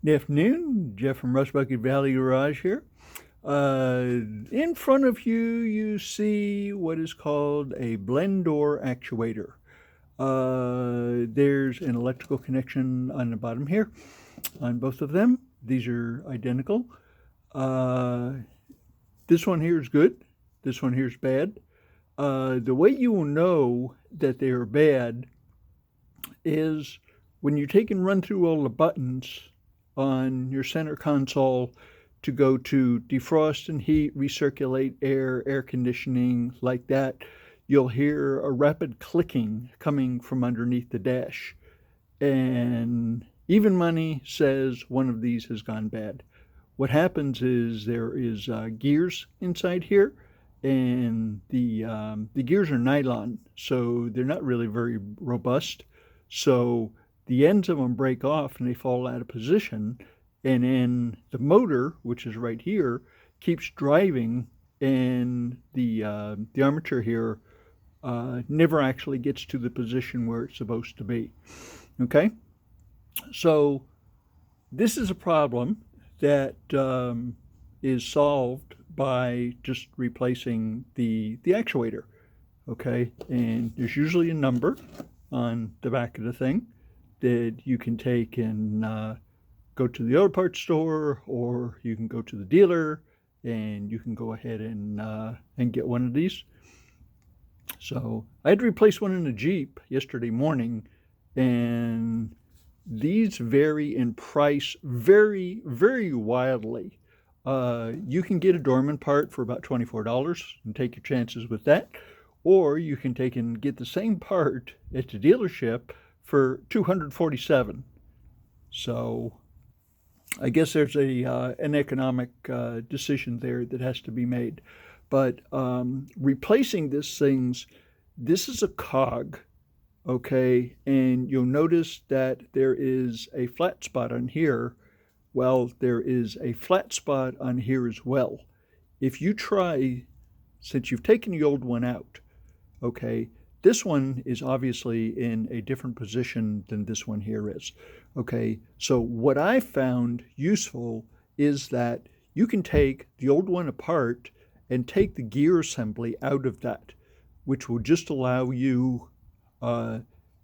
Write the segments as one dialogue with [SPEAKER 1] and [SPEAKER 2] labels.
[SPEAKER 1] Good afternoon, Jeff from Rust Bucket Valley Garage here. In front of you, you see what is called a blend door actuator. There's an electrical connection on the bottom here on both of them. These are identical. This one here is good. This one here is bad. The way you will know that they are bad is when you take and run through all the buttons on your center console to go to defrost and heat, recirculate air, air conditioning, like that, you'll hear a rapid clicking coming from underneath the dash. And even money says one of these has gone bad. What happens is there is gears inside here, and the gears are nylon, so they're not really very robust. So the ends of them break off and they fall out of position, and then the motor, which is right here, keeps driving, and the armature here never actually gets to the position where it's supposed to be. Okay, so this is a problem that is solved by just replacing the actuator. Okay, and there's usually a number on the back of the thing that you can take and go to the auto parts store, or you can go to the dealer and you can go ahead and get one of these. So I had to replace one in the Jeep yesterday morning, and these vary in price very, very wildly. You can get a Dorman part for about $24 and take your chances with that, or you can take and get the same part at the dealership for $247. So I guess there's an economic decision there that has to be made. But replacing this is a cog, okay? And you'll notice that there is a flat spot on here. Well, there is a flat spot on here as well. If you try, since you've taken the old one out, okay, this one is obviously in a different position than this one here is. Okay, so what I found useful is that you can take the old one apart and take the gear assembly out of that, which will just allow you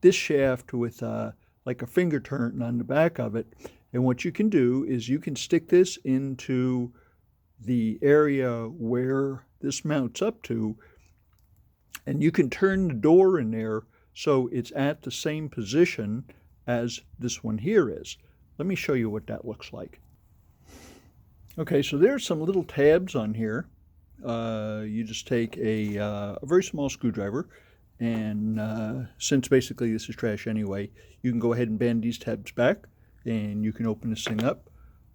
[SPEAKER 1] this shaft with like a finger turn on the back of it. And what you can do is you can stick this into the area where this mounts up to, and you can turn the door in there so it's at the same position as this one here is. Let me show you what that looks like. Okay, so there's some little tabs on here. You just take a very small screwdriver, and since basically this is trash anyway, you can go ahead and bend these tabs back, and you can open this thing up.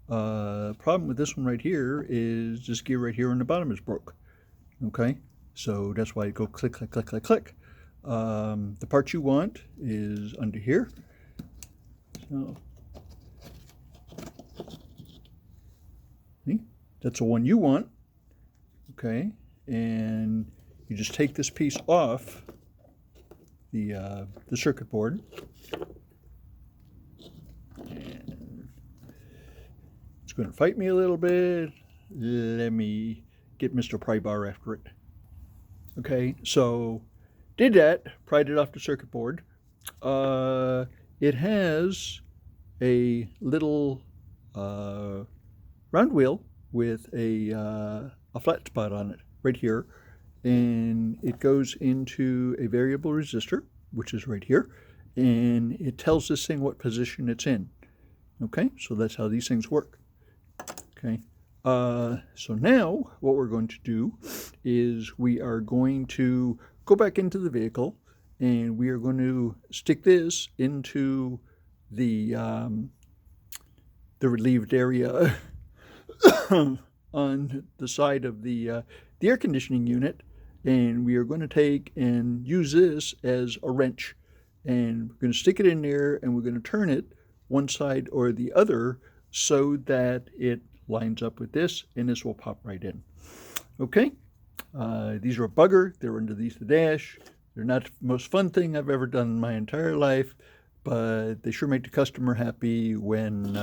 [SPEAKER 1] Problem with this one right here is this gear right here on the bottom is broke. Okay, so that's why you go click, click, click, click, click. The part you want is under here. So, see, that's the one you want. Okay, and you just take this piece off the circuit board, and it's going to fight me a little bit. Let me get Mr. Pry Bar after it. Okay, so did that, pried it off the circuit board. It has a little round wheel with a flat spot on it right here, and it goes into a variable resistor, which is right here, and it tells this thing what position it's in. Okay, so that's how these things work. Okay. So now what we're going to do is we are going to go back into the vehicle, and we are going to stick this into the relieved area on the side of the air conditioning unit, and we are going to take and use this as a wrench, and we're going to stick it in there, and we're going to turn it one side or the other so that it lines up with this, and this will pop right in. Okay, these are a bugger. They're underneath the dash. They're not the most fun thing I've ever done in my entire life, but they sure make the customer happy when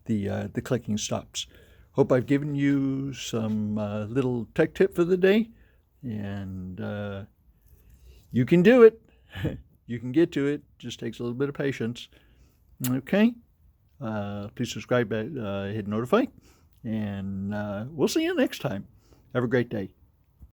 [SPEAKER 1] the clicking stops. Hope I've given you some little tech tip for the day, and you can do it. You can get to it. Just takes a little bit of patience. Okay. Please subscribe, hit notify, and we'll see you next time. Have a great day.